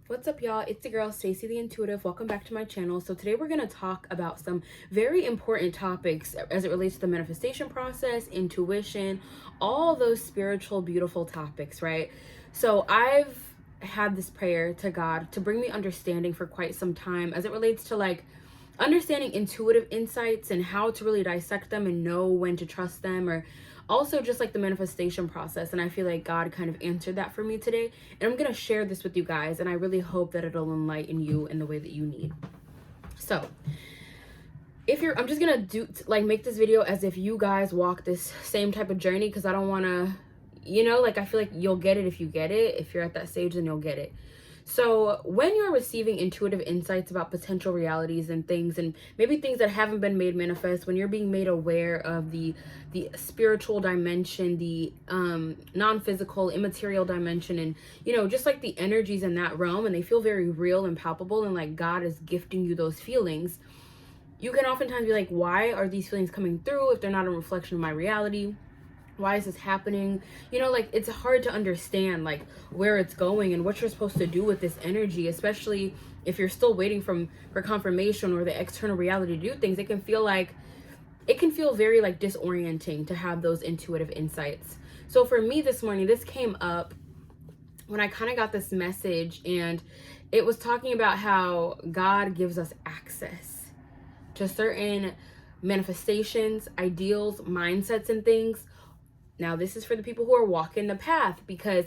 What's up, y'all? It's the girl Stacey the Intuitive. Welcome back to my channel. So today we're going to talk about some very important topics as it relates to the manifestation process, intuition, all those spiritual beautiful topics, right? So I've had this prayer to God to bring me understanding for quite some time as it relates to like understanding intuitive insights and how to really dissect them and know when to trust them, or also just like the manifestation process. And I feel like God kind of answered that for me today, and I'm going to share this with you guys, and I really hope that it'll enlighten you in the way that you need. So I'm just gonna make this video as if you guys walk this same type of journey, because I don't want to, I feel like you'll get it if you get it. If you're at that stage, then you'll get it. So when you're receiving intuitive insights about potential realities and things, and maybe things that haven't been made manifest, when you're being made aware of the spiritual dimension, the non-physical, immaterial dimension, and just like the energies in that realm, and they feel very real and palpable, and like God is gifting you those feelings, you can oftentimes be like, why are these feelings coming through if they're not a reflection of my reality? Why is this happening? It's hard to understand like where it's going and what you're supposed to do with this energy, especially if you're still waiting for confirmation or the external reality to do things. It can feel very like disorienting to have those intuitive insights. So for me this morning, this came up when I kind of got this message, and it was talking about how God gives us access to certain manifestations, ideals, mindsets, and things. Now, this is for the people who are walking the path, because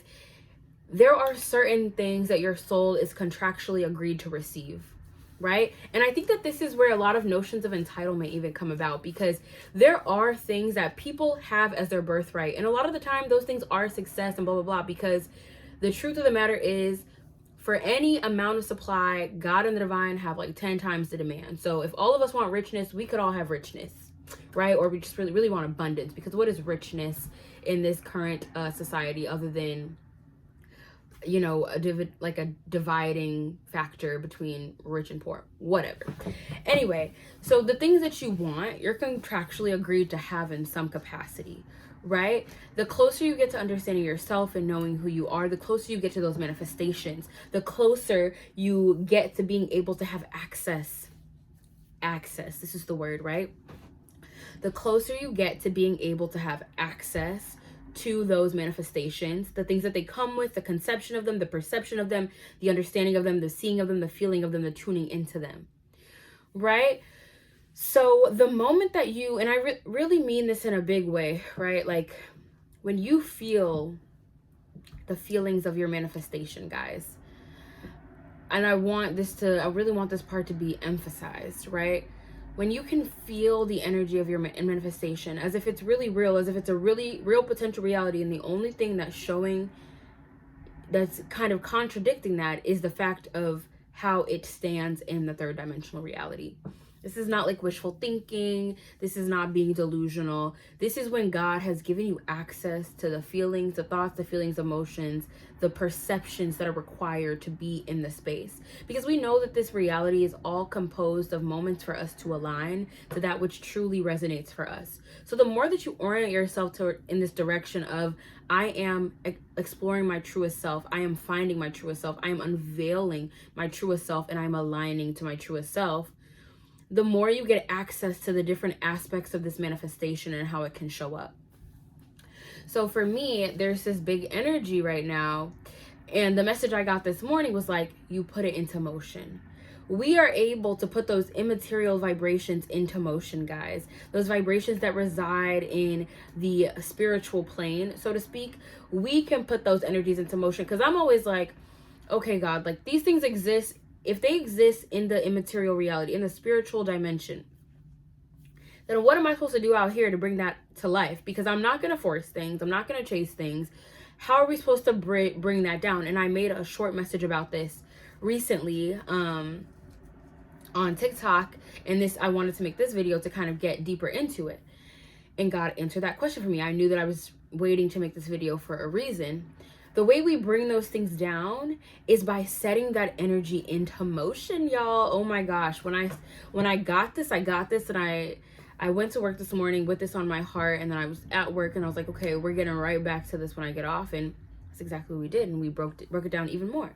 there are certain things that your soul is contractually agreed to receive, right? And I think that this is where a lot of notions of entitlement even come about, because there are things that people have as their birthright. And a lot of the time, those things are success and blah, blah, blah, because the truth of the matter is, for any amount of supply, God and the divine have like 10 times the demand. So if all of us want richness, we could all have richness, right? Or we just really, really want abundance, because what is richness in this current society other than, a dividing factor between rich and poor, whatever. Anyway, so the things that you want, you're contractually agreed to have in some capacity, right? The closer you get to understanding yourself and knowing who you are, the closer you get to those manifestations, the closer you get to being able to have access. This is the word, right? The closer you get to being able to have access to those manifestations, the things that they come with, the conception of them, the perception of them, the understanding of them, the seeing of them, the feeling of them, the tuning into them, right? So the moment that you, and I really mean this in a big way, right? Like when you feel the feelings of your manifestation, guys, and I really want this part to be emphasized, right? When you can feel the energy of your manifestation as if it's really real, as if it's a really real potential reality, and the only thing that's kind of contradicting that is the fact of how it stands in the third dimensional reality. This is not like wishful thinking. This is not being delusional. This is when God has given you access to the feelings, the thoughts, the feelings, emotions, the perceptions that are required to be in the space. Because we know that this reality is all composed of moments for us to align to that which truly resonates for us. So the more that you orient yourself in this direction of, I am exploring my truest self, I am finding my truest self, I am unveiling my truest self, and I'm aligning to my truest self, the more you get access to the different aspects of this manifestation and how it can show up. So for me, there's this big energy right now, and the message I got this morning was like, you put it into motion. We are able to put those immaterial vibrations into motion, guys. Those vibrations that reside in the spiritual plane, so to speak. We can put those energies into motion, because I'm always like, okay, God, like these things exist. If they exist in the immaterial reality, in the spiritual dimension, then what am I supposed to do out here to bring that to life? Because I'm not going to force things. I'm not going to chase things. How are we supposed to bring that down? And I made a short message about this recently on TikTok. And I wanted to make this video to kind of get deeper into it. And God answered that question for me. I knew that I was waiting to make this video for a reason. The way we bring those things down is by setting that energy into motion, y'all. Oh my gosh. When I got this, and I went to work this morning with this on my heart, and then I was at work and I was like, okay, we're getting right back to this when I get off. And that's exactly what we did. And we broke it down even more.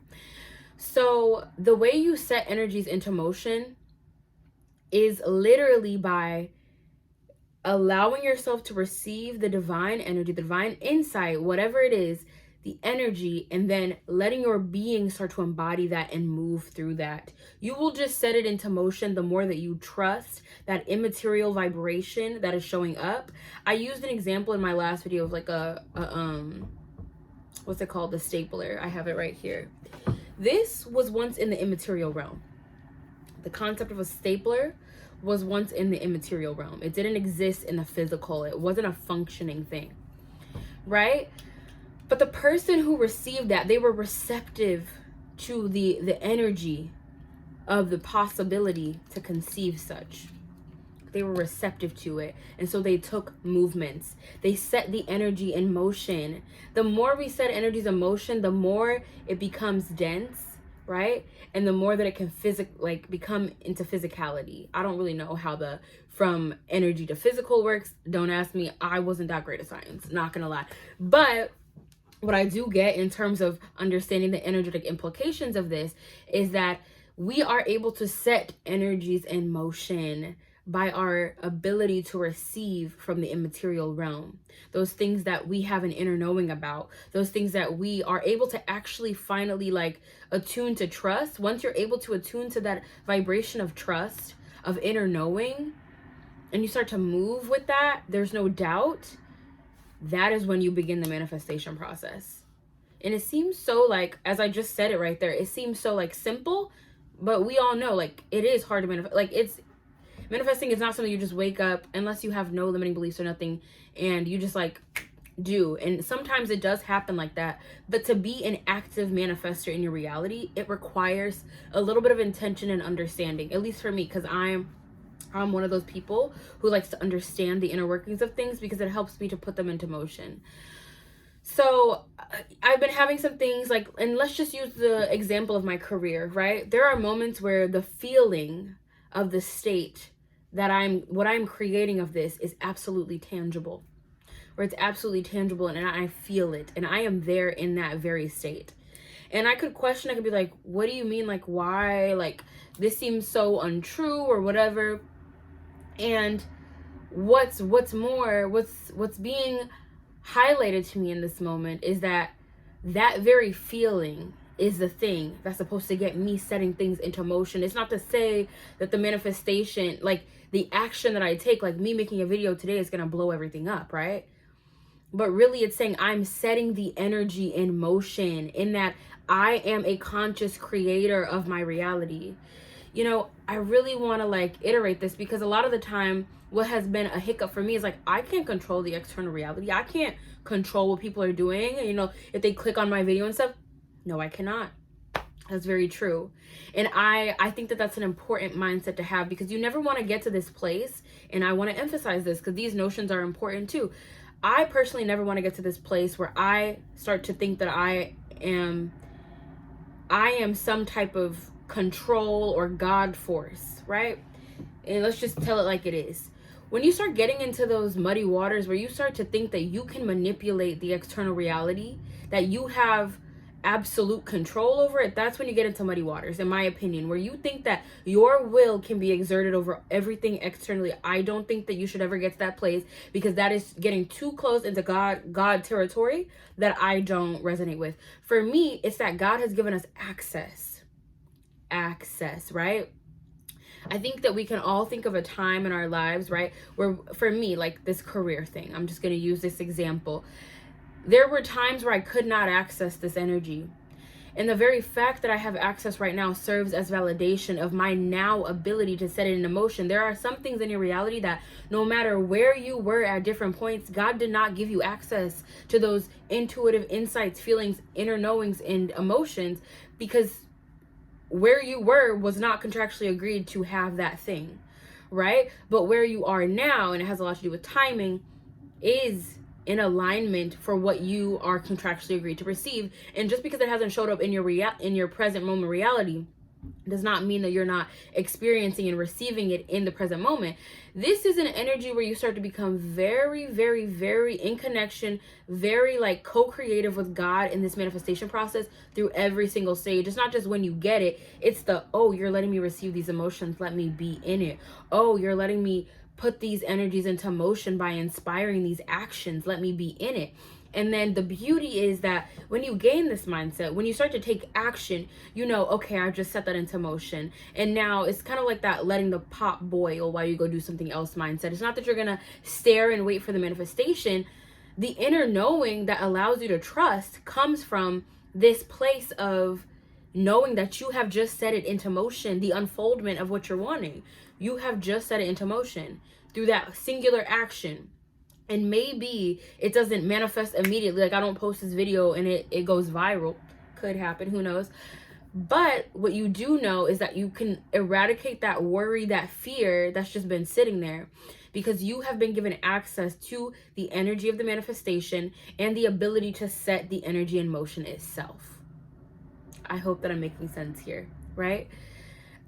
So the way you set energies into motion is literally by allowing yourself to receive the divine energy, the divine insight, whatever it is, the energy, and then letting your being start to embody that and move through that. You will just set it into motion the more that you trust that immaterial vibration that is showing up. I used an example in my last video of like a what's it called? The stapler. I have it right here. This was once in the immaterial realm. The concept of a stapler was once in the immaterial realm. It didn't exist in the physical. It wasn't a functioning thing, right? But the person who received that, they were receptive to the energy of the possibility to conceive such. They were receptive to it. And so they took movements. They set the energy in motion. The more we set energies in motion, the more it becomes dense, right? And the more that it can become into physicality. I don't really know how the from energy to physical works. Don't ask me. I wasn't that great at science, not gonna lie. But what I do get in terms of understanding the energetic implications of this is that we are able to set energies in motion by our ability to receive from the immaterial realm. Those things that we have an inner knowing about, those things that we are able to actually finally like attune to trust. Once you're able to attune to that vibration of trust, of inner knowing, and you start to move with that, there's no doubt, that is when you begin the manifestation process. And it seems so like, as I just said it right there, it seems so like simple, but we all know like it is hard to manifest. Like manifesting is not something you just wake up, unless you have no limiting beliefs or nothing, and you just like do. And sometimes it does happen like that, but to be an active manifester in your reality, it requires a little bit of intention and understanding, at least for me, because I'm one of those people who likes to understand the inner workings of things because it helps me to put them into motion. So I've been having some things like, and let's just use the example of my career, right? There are moments where the feeling of the state that what I'm creating of this is absolutely tangible, where it's absolutely tangible and I feel it and I am there in that very state. And I could question, I could be like, what do you mean? Like, why? Like, this seems so untrue or whatever. And what's being highlighted to me in this moment is that very feeling is the thing that's supposed to get me setting things into motion. It's not to say that the manifestation, like the action that I take, like me making a video today is going to blow everything up, right? But really it's saying I'm setting the energy in motion, in that I am a conscious creator of my reality. You know, I really want to like iterate this because a lot of the time what has been a hiccup for me is like, I can't control the external reality. I can't control what people are doing. You know, if they click on my video and stuff, no, I cannot. That's very true. And I think that that's an important mindset to have, because you never want to get to this place. And I want to emphasize this because these notions are important too. I personally never want to get to this place where I start to think that I am some type of control or God force, right? And let's just tell it like it is. When you start getting into those muddy waters where you start to think that you can manipulate the external reality, that you have absolute control over it, that's when you get into muddy waters, in my opinion, where you think that your will can be exerted over everything externally. I don't think that you should ever get to that place, because that is getting too close into God territory that I don't resonate with. For me, it's that God has given us access, right? I think that we can all think of a time in our lives, right, where, for me, like this career thing, I'm just going to use this example. There were times where I could not access this energy. And the very fact that I have access right now serves as validation of my now ability to set it into motion. There are some things in your reality that no matter where you were at different points, God did not give you access to those intuitive insights, feelings, inner knowings, and emotions, because where you were was not contractually agreed to have that thing, right? But where you are now, and it has a lot to do with timing, is in alignment for what you are contractually agreed to receive. And just because it hasn't showed up in your present moment reality does not mean that you're not experiencing and receiving it in the present moment. This is an energy where you start to become very, very, very in connection, very like co-creative with God in this manifestation process through every single stage. It's not just when you get it, it's the, oh, you're letting me receive these emotions, let me be in it. Oh, you're letting me put these energies into motion by inspiring these actions, let me be in it. And then the beauty is that when you gain this mindset, when you start to take action, you know, okay, I've just set that into motion. And now it's kind of like that letting the pot boil while you go do something else mindset. It's not that you're going to stare and wait for the manifestation. The inner knowing that allows you to trust comes from this place of knowing that you have just set it into motion, the unfoldment of what you're wanting. You have just set it into motion through that singular action. And maybe it doesn't manifest immediately. Like I don't post this video and it goes viral. Could happen, who knows? But what you do know is that you can eradicate that worry, that fear that's just been sitting there, because you have been given access to the energy of the manifestation and the ability to set the energy in motion itself. I hope that I'm making sense here, right?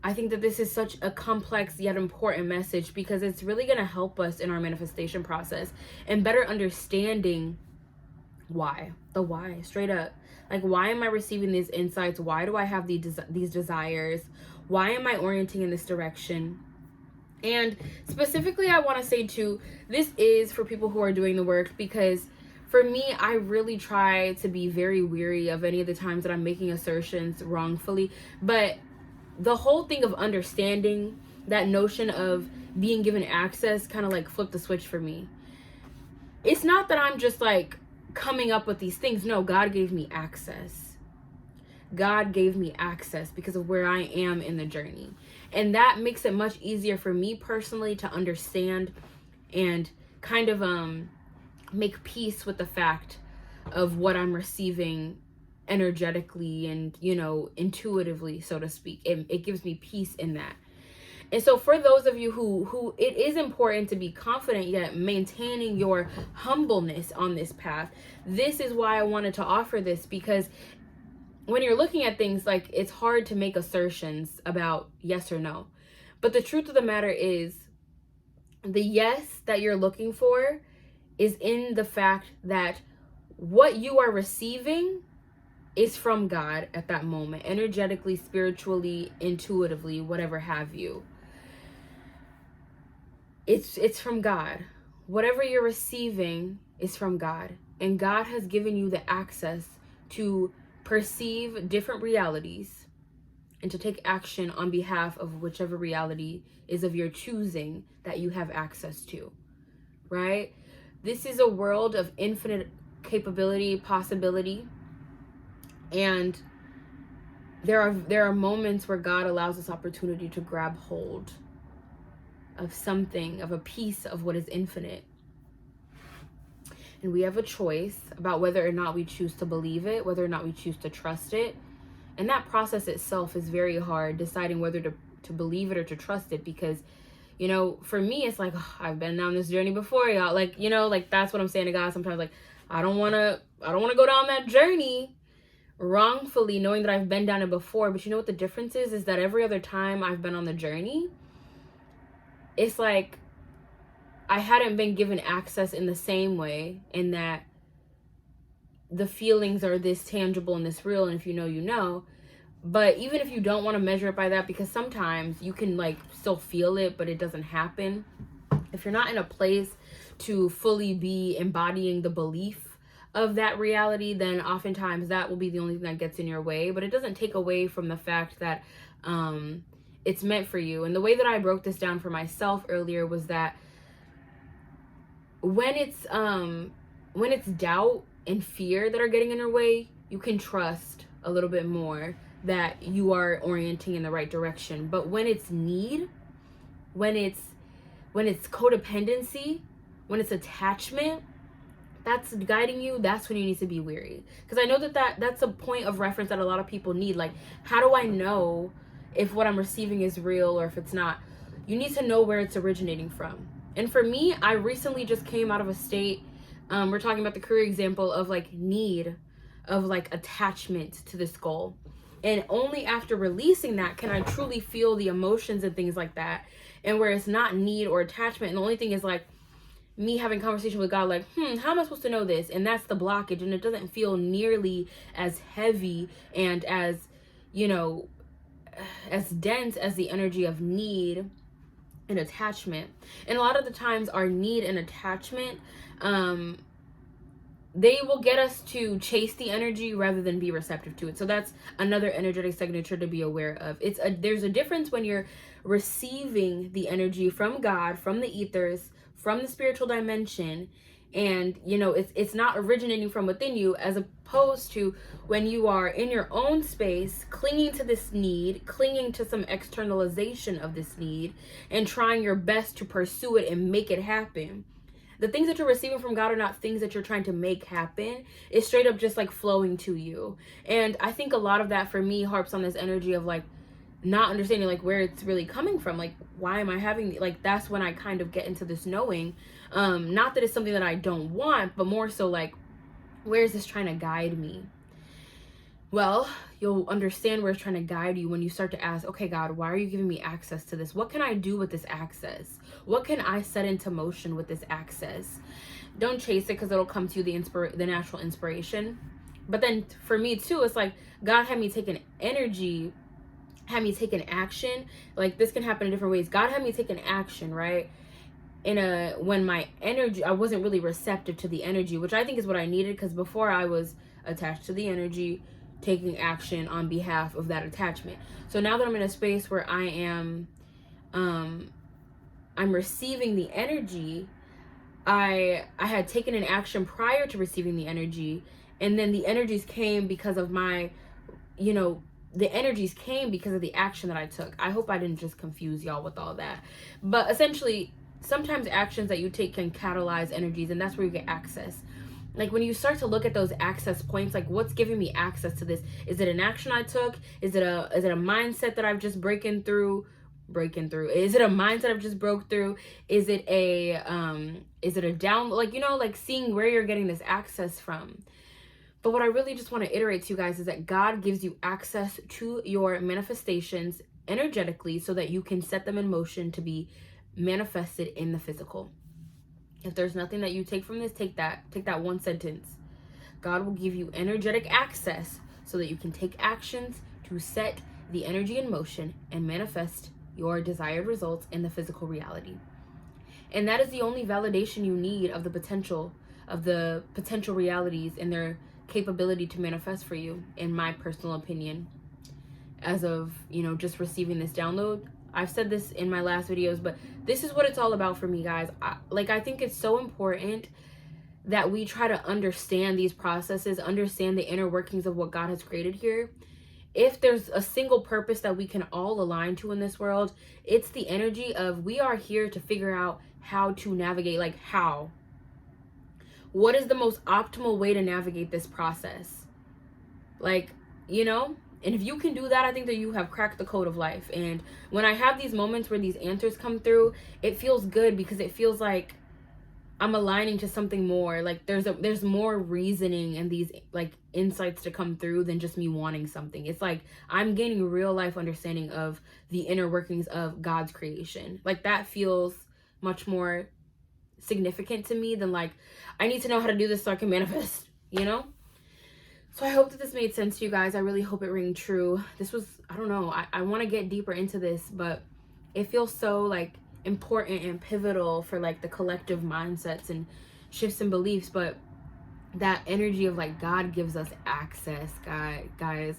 I think that this is such a complex yet important message because it's really going to help us in our manifestation process and better understanding why. The why, straight up. Like, why am I receiving these insights? Why do I have these desires? Why am I orienting in this direction? And specifically, I want to say too, this is for people who are doing the work, because for me, I really try to be very weary of any of the times that I'm making assertions wrongfully. But the whole thing of understanding that notion of being given access kind of like flipped the switch for me. It's not that I'm just like coming up with these things. No, God gave me access. God gave me access because of where I am in the journey. And that makes it much easier for me personally to understand and kind of make peace with the fact of what I'm receiving energetically and, you know, intuitively, so to speak. It gives me peace in that. And so for those of you who it is important to be confident yet maintaining your humbleness on this path, this is why I wanted to offer this, because when you're looking at things, like, it's hard to make assertions about yes or no. But the truth of the matter is, the yes that you're looking for is in the fact that what you are receiving is from God at that moment, energetically, spiritually, intuitively, whatever have you. It's from God. Whatever you're receiving is from God. And God has given you the access to perceive different realities and to take action on behalf of whichever reality is of your choosing that you have access to, right? This is a world of infinite capability, possibility. And there are moments where God allows us opportunity to grab hold of something, of a piece of what is infinite. And we have a choice about whether or not we choose to believe it, whether or not we choose to trust it. And that process itself is very hard, deciding whether to believe it or to trust it, because, you know, for me, it's like, oh, I've been down this journey before, y'all. Like, you know, like, that's what I'm saying to God sometimes. Like, I don't want to go down that journey wrongfully, knowing that I've been down it before. But you know what the difference is that every other time I've been on the journey, it's like I hadn't been given access in the same way, in that the feelings are this tangible and this real, and if you know, you know. But even if you don't want to measure it by that, because sometimes you can like still feel it, but it doesn't happen. If you're not in a place to fully be embodying the belief of that reality, then oftentimes that will be the only thing that gets in your way. But it doesn't take away from the fact that it's meant for you. And the way that I broke this down for myself earlier was that when it's doubt and fear that are getting in your way, you can trust a little bit more that you are orienting in the right direction. But when it's need, when it's codependency, when it's attachment that's guiding you, that's when you need to be weary. Because I know that's a point of reference that a lot of people need. Like, how do I know if what I'm receiving is real or if it's not? You need to know where it's originating from. And for me, I recently just came out of a state, we're talking about the career example, of like need, of like attachment to this goal. And only after releasing that can I truly feel the emotions and things like that. And where it's not need or attachment. And the only thing is like me having conversation with God, like, how am I supposed to know this? And that's the blockage. And it doesn't feel nearly as heavy and as, you know, as dense as the energy of need and attachment. And a lot of the times our need and attachment, they will get us to chase the energy rather than be receptive to it. So that's another energetic signature to be aware of. There's a difference when you're receiving the energy from God, from the ethers, from the spiritual dimension, and you know it's not originating from within you, as opposed to when you are in your own space clinging to this need, clinging to some externalization of this need, and trying your best to pursue it and make it happen. The things that you're receiving from God are not things that you're trying to make happen. It's straight up just like flowing to you. And I think a lot of that for me harps on this energy of like not understanding like where it's really coming from. Like, why am I having, like, that's when I kind of get into this knowing. Not that it's something that I don't want, but more so like, where is this trying to guide me? Well, you'll understand where it's trying to guide you when you start to ask, okay, God, why are you giving me access to this? What can I do with this access? What can I set into motion with this access? Don't chase it, because it'll come to you, the natural inspiration. But then for me too, it's like God had me take an energy, had me take an action. Like this can happen in different ways. God had me take an action, right? When my energy, I wasn't really receptive to the energy, which I think is what I needed, because before I was attached to the energy, taking action on behalf of that attachment. So now that I'm in a space where I am, I'm receiving the energy, I had taken an action prior to receiving the energy, and then the energies came because of my, the energies came because of the action that I took. I hope I didn't just confuse y'all with all that. But essentially, sometimes actions that you take can catalyze energies, and that's where you get access. Like when you start to look at those access points, like what's giving me access to this? Is it an action I took? Is it a mindset that I've just breaking through? Is it a mindset I've just broke through? Is it a down, like seeing where you're getting this access from? But what I really just want to iterate to you guys is that God gives you access to your manifestations energetically so that you can set them in motion to be manifested in the physical. If there's nothing that you take from this, take that one sentence. God will give you energetic access so that you can take actions to set the energy in motion and manifest your desired results in the physical reality. And that is the only validation you need of the potential realities and their capability to manifest for you, in my personal opinion. As of, just receiving this download, I've said this in my last videos, but this is what it's all about for me, guys. I think it's so important that we try to understand these processes, understand the inner workings of what God has created here. If there's a single purpose that we can all align to in this world, it's the energy of we are here to figure out how to navigate, like how. What is the most optimal way to navigate this process? And if you can do that, I think that you have cracked the code of life. And when I have these moments where these answers come through, it feels good because it feels like I'm aligning to something more. Like there's more reasoning and these like insights to come through than just me wanting something. It's like I'm gaining real life understanding of the inner workings of God's creation. Like that feels much more significant to me than like I need to know how to do this so I can manifest, So I hope that this made sense to you guys. I really hope it rang true. This was, I don't know, I want to get deeper into this, but it feels so like important and pivotal for like the collective mindsets and shifts in beliefs. But that energy of like God gives us access, guys.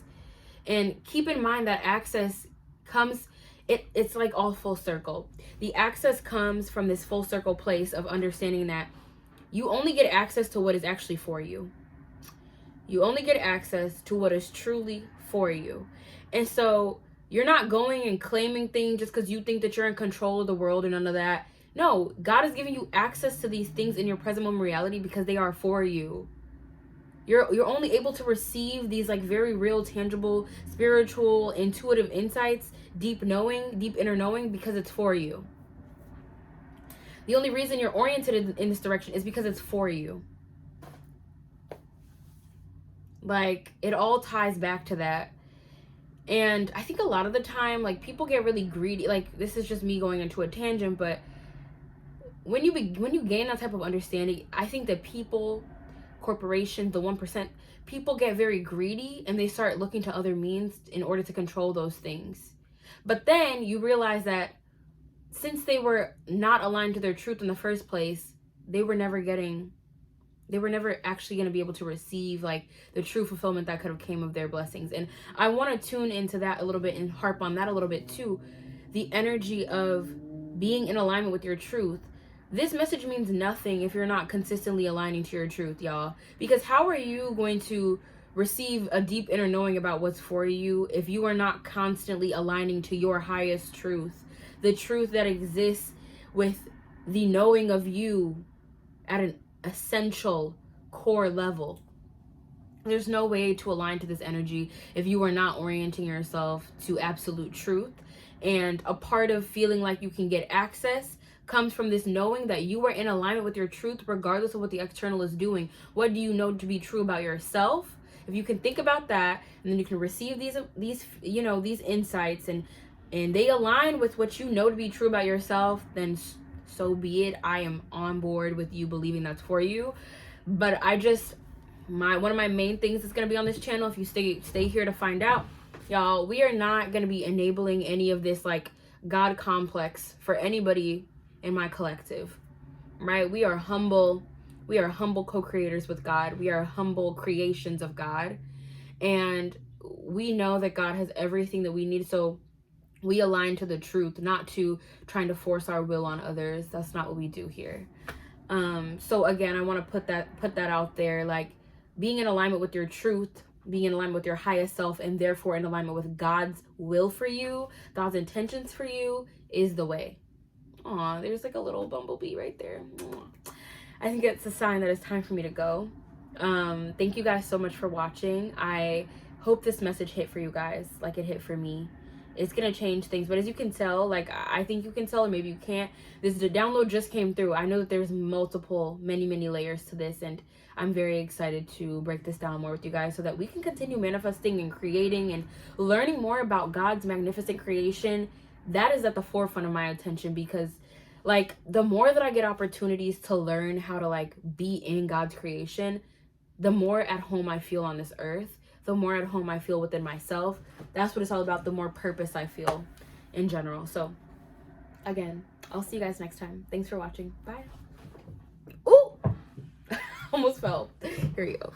And keep in mind that access comes, it's like all full circle. The access comes from this full circle place of understanding that you only get access to what is actually for you. You only get access to what is truly for you. And so you're not going and claiming things just because you think that you're in control of the world and none of that. No, God is giving you access to these things in your present moment reality because they are for you. You're only able to receive these like very real, tangible, spiritual, intuitive insights, deep inner knowing, because it's for you. The only reason you're oriented in this direction is because it's for you. Like, it all ties back to that. And I think a lot of the time, like, people get really greedy. Like, this is just me going into a tangent, but when you gain that type of understanding, I think that people, corporations, the 1%, people get very greedy and they start looking to other means in order to control those things. But then you realize that since they were not aligned to their truth in the first place, they were never actually going to be able to receive like the true fulfillment that could have came of their blessings. And I want to tune into that a little bit and harp on that a little bit too. The energy of being in alignment with your truth. This message means nothing if you're not consistently aligning to your truth, y'all. Because how are you going to receive a deep inner knowing about what's for you if you are not constantly aligning to your highest truth? The truth that exists with the knowing of you at an essential core level. There's no way to align to this energy if you are not orienting yourself to absolute truth. And a part of feeling like you can get access comes from this knowing that you are in alignment with your truth regardless of what the external is doing. What do you know to be true about yourself? If you can think about that, and then you can receive these insights, and they align with what you know to be true about yourself, then so be it. I am on board with you believing that's for you. But one of my main things that's going to be on this channel, if you stay here to find out, y'all, we are not going to be enabling any of this like God complex for anybody in my collective, right? We are humble co-creators with God. We are humble creations of God, and we know that God has everything that we need. So we align to the truth, not to trying to force our will on others. That's not what we do here. So again, I want to put that out there, like being in alignment with your truth, being in alignment with your highest self, and therefore in alignment with God's will for you, God's intentions for you, is the way. Aw, there's like a little bumblebee right there. I think it's a sign that it's time for me to go. Thank you guys so much for watching. I hope this message hit for you guys like it hit for me. It's gonna change things, but as you can tell, like I think you can tell, or maybe you can't, the download just came through. I know that there's many layers to this, and I'm very excited to break this down more with you guys so that we can continue manifesting and creating and learning more about God's magnificent creation. That is at the forefront of my attention, because like the more that I get opportunities to learn how to like be in God's creation, the more at home I feel on this earth, the more at home I feel within myself. That's what it's all about, the more purpose I feel in general. So again, I'll see you guys next time. Thanks for watching. Bye. Ooh, almost fell. Here you go.